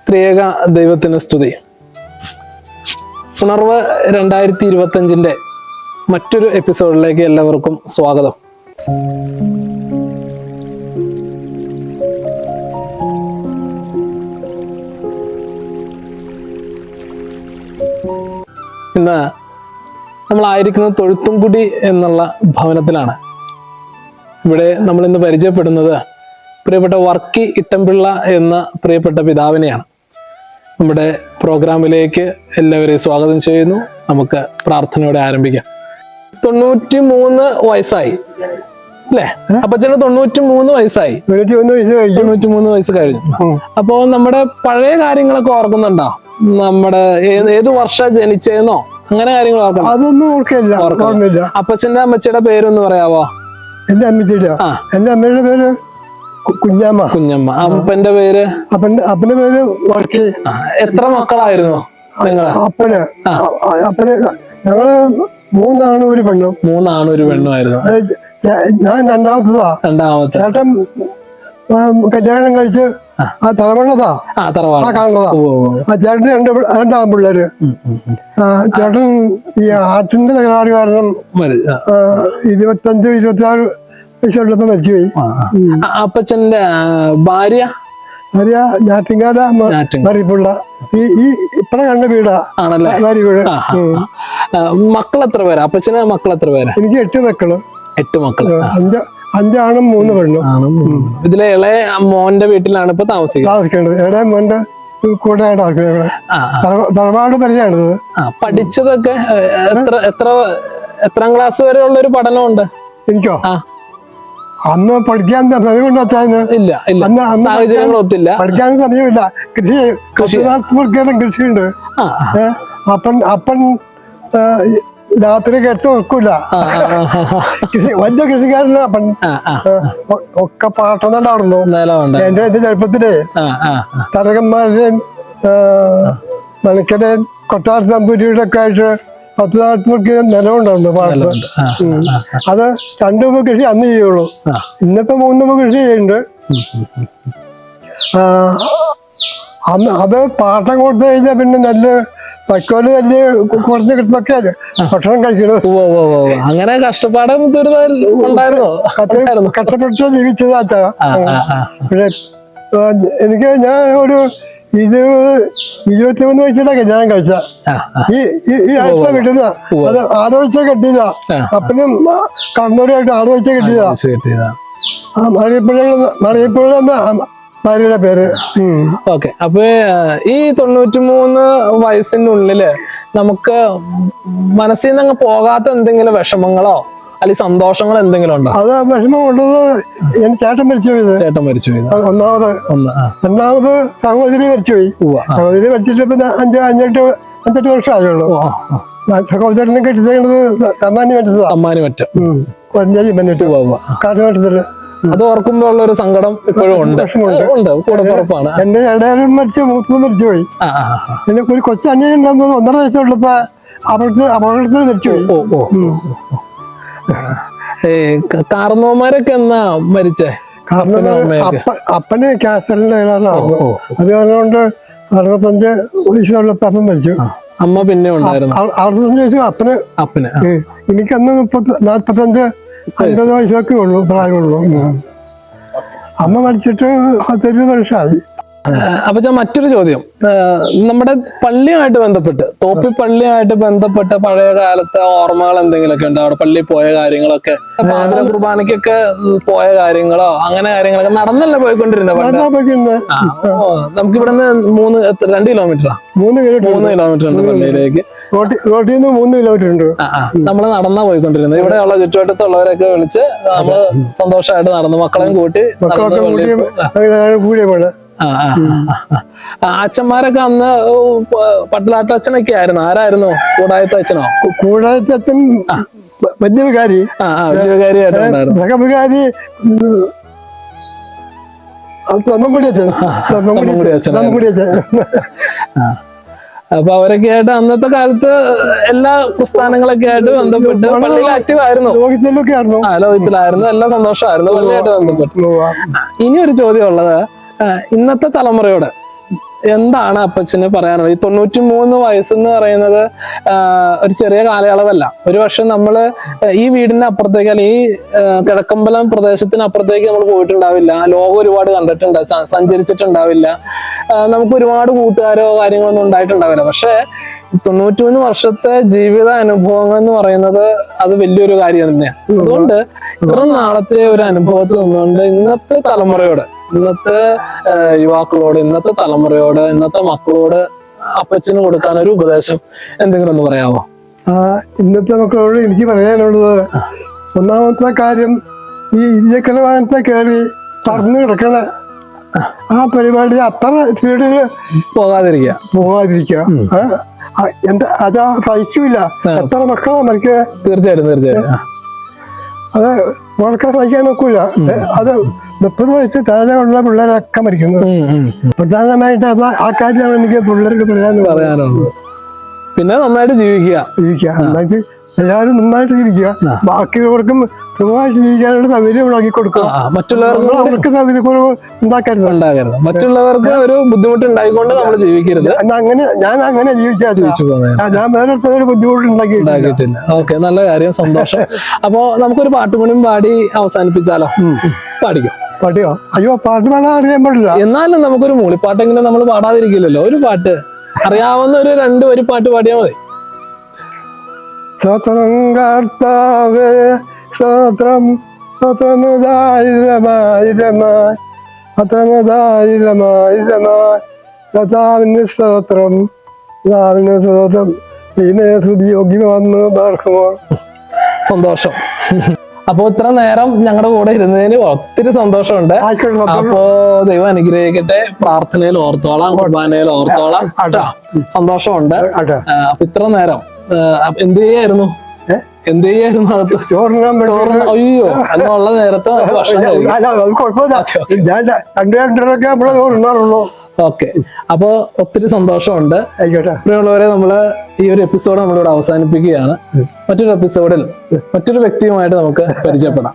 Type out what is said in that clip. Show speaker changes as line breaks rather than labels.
ത്രിയേക ദൈവത്തിന് സ്തുതി. ഉണർവ് 2025 മറ്റൊരു എപ്പിസോഡിലേക്ക് എല്ലാവർക്കും സ്വാഗതം. ഇന്ന് നമ്മളായിരിക്കുന്നത് തൊഴുത്തുംകുടി എന്നുള്ള ഭവനത്തിലാണ്. ഇവിടെ നമ്മൾ ഇന്ന് പരിചയപ്പെടുന്നത് പ്രിയപ്പെട്ട വർക്കി ഇട്ടംപിള്ള എന്ന പ്രിയപ്പെട്ട പിതാവിനെയാണ്. നമ്മുടെ പ്രോഗ്രാമിലേക്ക് എല്ലാവരെയും സ്വാഗതം ചെയ്യുന്നു. നമുക്ക് പ്രാർത്ഥനയോടെ ആരംഭിക്കാം. 93 വയസ്സായി അല്ലേ? അപ്പച്ചന് 93 വയസ്സായി. 93 വയസ്സ് കഴിഞ്ഞു. അപ്പോ നമ്മുടെ പഴയ കാര്യങ്ങളൊക്കെ ഓർക്കുന്നുണ്ടോ? നമ്മുടെ ഏത് വർഷം ജനിച്ചതെന്നോ അങ്ങനെ കാര്യങ്ങൾ ഓർക്കണം?
അതൊന്നും ഓർക്കില്ല.
അപ്പച്ചന്റെ അമ്മച്ചിയുടെ പേരൊന്ന് പറയാവോ?
എന്റെ അമ്മച്ചിയുടെ അമ്മയുടെ പേര് കുഞ്ഞമ്മ.
അപ്പന്റെ പേര്?
അപ്പന്റെ പേര് വർക്കി.
എത്ര മക്കളായിരുന്നു നിങ്ങള്?
അപ്പന് ഞങ്ങള് 3 ആണും 1 പെണ്ണും.
3 ആണും 1 പെണ്ണുമായിരുന്നു.
ഞാൻ രണ്ടാമത്തെ. ചേട്ടൻ കല്യാണം കഴിച്ച് തറവാടതാ കാണുന്നതാ. ചേട്ടന് 2 ആൺപിള്ളേര്. ചേട്ടൻ ഈ ആർട്ടിന്റെ തകരാറ് കാരണം 25-26 വയസ്സുള്ളപ്പോ മരിച്ചുപോയി.
അപ്പച്ചന്റെ ഭാര്യ
ഞാറ്റിങ്കാട് മറിപ്പുള്ള ഈ ഇപ്പഴ കണ്ട വീടാ ആണല്ലേ വീട്.
മക്കൾ എത്ര പേരാ അപ്പച്ചന്? മക്കൾ എത്ര പേരാ?
എനിക്ക് 8 മക്കള്.
8 മക്കള്.
5 ആണും 3 പെണ്ണും.
ഇതിലെ ഇളയ മോന്റെ വീട്ടിലാണ് ഇപ്പൊ താമസിക്കുന്നത്.
ഇളയ മോന്റെ കൂടെ തറവാട് പരിചയമാണത്.
പഠിച്ചതൊക്കെ എത്രാം ക്ലാസ് വരെ ഉള്ള ഒരു പഠനമുണ്ട്?
എനിക്കോ? അന്ന് പഠിക്കാൻ സമയമുണ്ടോ അച്ഛന്?
ഇല്ല, സാഹചര്യങ്ങളൊത്തില്ല.
പഠിക്കാൻ സമയമില്ല. കൃഷിയുണ്ട്. അപ്പൻ രാത്രി കെട്ട് വെക്കൂല. വലിയ കൃഷിക്കാരല്ല അപ്പൻ. ഒക്കെ പാട്ടന്നുണ്ടായിരുന്നു. എന്റെ ചെറുപ്പത്തില് തരകന്മാരുടെയും മണിക്കരയും കൊട്ടാര നമ്പൂരിയുടെ ഒക്കെ ആയിട്ട് 10-40 നിലമുണ്ടായിരുന്നു പാടത്ത്. അത് 2 കൃഷി അന്ന് ചെയ്യുള്ളൂ. ഇന്നിപ്പോ 3 കൃഷി ചെയ്യുന്നുണ്ട്. അന്ന് അത് പാട്ടം കൊടുത്തു കഴിഞ്ഞാൽ പിന്നെ നെല്ല് വൈക്കോല് നെല്ല് കുറഞ്ഞ് കിട്ടുന്നൊക്കെ ഭക്ഷണം കഴിക്കണത്.
അങ്ങനെ കഷ്ടപ്പാടും
കഷ്ടപ്പെട്ട് ജീവിച്ചതാച്ചാ. പിന്നെ എനിക്ക് ഞാൻ ഒരു 20-21 വയസ്സിലാ കല്യാണം കഴിച്ച. ഈ അടുത്ത വീട്ടിൽ അത് ആലോചിച്ച കെട്ടിയതാ. അപ്പനും കണ്ണൂരായിട്ട് ആലോചിച്ച കെട്ടിയതാ. മറിയപ്പുഴ എന്ന ഭാര്യയുടെ പേര്.
ഓക്കെ. അപ്പൊ ഈ 93 വയസ്സിനുള്ളില് നമുക്ക് മനസ്സിൽ നിന്ന് അങ്ങ് പോകാത്ത എന്തെങ്കിലും വിഷമങ്ങളോ അല്ലെങ്കിൽ സന്തോഷങ്ങളോ എന്തെങ്കിലും ഉണ്ടോ?
അത് വിഷമം ഉള്ളത് ചേട്ടൻ മരിച്ചുപോയി. ഒന്നാമത്. രണ്ടാമത് സഹോദരി മരിച്ചുപോയി. സഹോദരി മരിച്ചിട്ട് ഇപ്പൊ 5-8 വർഷം ആയുള്ളൂ. സഹോദരനെ കെട്ടിച്ചത് അമ്മാനി മറ്റം കാട്ടുമറ്റത്തില്.
അത് ഓർക്കുമ്പോ ഉള്ള ഒരു സങ്കടം ഇപ്പോഴും ഉണ്ട്.
എന്റെ ഇടയാലും മൂത്തത് മരിച്ചുപോയി. പിന്നെ ഒരു കൊച്ചനിയനുണ്ടാകുന്നത് 1.5 വയസ്സുള്ളപ്പോ അപകടത്തിൽ മരിച്ചുപോയി.
കാർന്നോമാരൊക്കെ എന്നാ മരിച്ചേ?
അപ്പന് ക്യാൻസറിന്റെ ഇടയിലായിരുന്നു. അത് കാരണം 65 വയസ്സുള്ളപ്പോ അപ്പൻ മരിച്ചു.
അമ്മ പിന്നെ ഉണ്ടായിരുന്നു.
65 വയസ്സ് അപ്പന്. എനിക്കന്ന് 45-50 വയസ്സൊക്കെ ഉള്ളു, പ്രായമുള്ളൂ. അമ്മ മരിച്ചിട്ട് 10-20 വർഷമായി.
അപ്പൊ ഞാൻ മറ്റൊരു ചോദ്യം, നമ്മുടെ പള്ളിയുമായിട്ട് ബന്ധപ്പെട്ട്, തോപ്പി പള്ളിയുമായിട്ട് ബന്ധപ്പെട്ട് പഴയ കാലത്തെ ഓർമ്മകൾ എന്തെങ്കിലുമൊക്കെ ഉണ്ടോ? അവിടെ പള്ളിയിൽ പോയ കാര്യങ്ങളൊക്കെ, പാതിര കുർബാനയ്ക്കൊക്കെ പോയ കാര്യങ്ങളോ അങ്ങനെ കാര്യങ്ങളൊക്കെ നടന്നല്ലേ പോയിക്കൊണ്ടിരുന്നത്? നമുക്ക് ഇവിടെ നിന്ന് 2 കിലോമീറ്ററാ? 3 കിലോമീറ്റർ ഉണ്ട് പള്ളിയിലേക്ക്.
റോഡിൽ നിന്ന് 3 കിലോമീറ്റർ ഉണ്ട്.
നമ്മള് നടന്നാ പോയിക്കൊണ്ടിരുന്നത്. ഇവിടെയുള്ള ചുറ്റുവട്ടത്തുള്ളവരൊക്കെ വിളിച്ച് നമ്മള് സന്തോഷമായിട്ട് നടന്നു, മക്കളെയും കൂട്ടി അച്ഛന്മാരൊക്കെ അന്ന് പട്ടലാട്ടച്ഛനൊക്കെ ആയിരുന്നു. ആരായിരുന്നു? കൂടായത്തെ അച്ഛനോ?
കൂടായത്തെ അച്ഛൻ വലിയ വികാരി. വികാരി
അപ്പൊ അവരൊക്കെ ആയിട്ട് അന്നത്തെ കാലത്ത് എല്ലാ പ്രസ്ഥാനങ്ങളൊക്കെ ആയിട്ട് ബന്ധപ്പെട്ട് പള്ളിയിൽ ആക്റ്റീവ് ആയിരുന്നു. ലോകത്തിലായിരുന്നു. എല്ലാം സന്തോഷമായിരുന്നു പള്ളിയായിട്ട് ബന്ധപ്പെട്ട്. ഇനി ഒരു ചോദ്യം ഉള്ളത്, ഇന്നത്തെ തലമുറയോട് എന്താണ് അപ്പച്ചന് പറയാനുള്ളത്? ഈ 93 വയസ്സെന്ന് പറയുന്നത് ഒരു ചെറിയ കാലയളവല്ല. ഒരു പക്ഷെ നമ്മള് ഈ വീടിന്റെ അപ്പുറത്തേക്ക് അല്ലെങ്കിൽ ഈ കിഴക്കമ്പലം പ്രദേശത്തിന് അപ്പുറത്തേക്ക് നമ്മൾ പോയിട്ടുണ്ടാവില്ല, ലോകം ഒരുപാട് കണ്ടിട്ടുണ്ടാവും, സഞ്ചരിച്ചിട്ടുണ്ടാവില്ല, നമുക്ക് ഒരുപാട് കൂട്ടുകാരോ കാര്യങ്ങളൊന്നും ഉണ്ടായിട്ടുണ്ടാവില്ല. പക്ഷെ 93 വർഷത്തെ ജീവിത അനുഭവങ്ങൾ എന്ന് പറയുന്നത് അത് വലിയൊരു കാര്യം തന്നെയാണ്. അതുകൊണ്ട് ഇത്ര നാളത്തെ ഒരു അനുഭവത്തിൽ നിന്നുകൊണ്ട് ഇന്നത്തെ തലമുറയോട്, ഇന്നത്തെ യുവാക്കളോട്, ഇന്നത്തെ തലമുറയോട്, ഇന്നത്തെ മക്കളോട് അപ്പച്ചന് കൊടുക്കാൻ ഒരു ഉപദേശം എന്തെങ്കിലും ഒന്ന് പറയാമോ?
ഇന്നത്തെ മക്കളോട് എനിക്ക് പറയാനുള്ളത്, ഒന്നാമത്തെ കാര്യം ഈ ഇരുചക്രവാഹനത്തെ കയറി പറന്നു കിടക്കണ ആ പരിപാടി അത്ര സ്പീഡിൽ പോകാതിരിക്കുക. എന്താ അതാ സഹിക്കില്ല. എത്ര മക്കളാ മരിക്കുക?
തീർച്ചയായിട്ടും.
അത് വളർക്കാൻ സഹിക്കാൻ നോക്കൂല. അത് 30 വയസ്സ് താഴെയുള്ള പിള്ളേരൊക്കെ മരിക്കുന്നത്. പ്രധാനമായിട്ട് ആ കാര്യമാണ് എനിക്ക് പിള്ളേരോട് പറയാനുള്ളത്.
പിന്നെ നന്നായിട്ട് ജീവിക്കുക.
നന്നായിട്ട് എല്ലാവരും നന്നായിട്ട് ജീവിക്കുക. ബാക്കിയുള്ളവർക്കും സുഖമായിട്ട് ജീവിക്കാനുള്ള സൗകര്യം ഉണ്ടാക്കി കൊടുക്കുക. മറ്റുള്ളവർക്ക് സൗകര്യക്കുറവ് ഉണ്ടാക്കരുത്.
മറ്റുള്ളവർക്ക് ഒരു ബുദ്ധിമുട്ട് ഉണ്ടായിക്കൊണ്ട് നമ്മൾ ജീവിക്കരുത്.
ഞാൻ അങ്ങനെ ജീവിച്ചു പോകുന്നത്. ഞാൻ വേറെ ഒരു ബുദ്ധിമുട്ട് ഉണ്ടാക്കിയിട്ടില്ല.
ഓക്കെ, നല്ല കാര്യം, സന്തോഷം. അപ്പോ നമുക്കൊരു പാട്ടുപണിയും പാടി അവസാനിപ്പിച്ചാലോ? പാടിയോ? അയ്യോ, പാട്ട് പാടാൻ അറിയാൻ പാടില്ല. എന്നാലും നമുക്കൊരു മൂളിപ്പാട്ടെങ്കിലും നമ്മൾ പാടാതിരിക്കില്ലല്ലോ. ഒരു പാട്ട് അറിയാവുന്ന ഒരു 2 വരി പാട്ട് പാടിയാൽ മതി.
സ്തോത്രം കർത്താവേ, സ്തോത്രം, സ്തോത്രമുദായിരമായിരമായി, സ്തോത്രമുദായിരമായിരമായി, കർത്താവിന് സ്തോത്രം, കർത്താവിന് സ്തോത്രം, ഇതിനെ യോഗ്യം വന്ന് പാർക്കുമോ.
സന്തോഷം. അപ്പൊ ഇത്ര നേരം ഞങ്ങളുടെ കൂടെ ഇരുന്നതിന് ഒത്തിരി സന്തോഷമുണ്ട്. അപ്പോ ദൈവം അനുഗ്രഹിക്കട്ടെ. പ്രാർത്ഥനയിൽ ഓർത്തോളാം, കുർബാനയിൽ ഓർത്തോളാം. സന്തോഷമുണ്ട്. അപ്പൊ ഇത്ര നേരം എന്ത് ചെയ്യായിരുന്നു? അകത്ത് ചോറിന്? അയ്യോ, അതിനുള്ള നേരത്തെ ഭക്ഷണം. ഓക്കെ, അപ്പൊ ഒത്തിരി സന്തോഷമുണ്ട്. പ്രിയമുള്ളവരെ, നമ്മള് ഈ ഒരു എപ്പിസോഡ് നമ്മളിവിടെ അവസാനിപ്പിക്കുകയാണ്. മറ്റൊരു എപ്പിസോഡിൽ മറ്റൊരു വ്യക്തിയുമായിട്ട് നമുക്ക് പരിചയപ്പെടാം.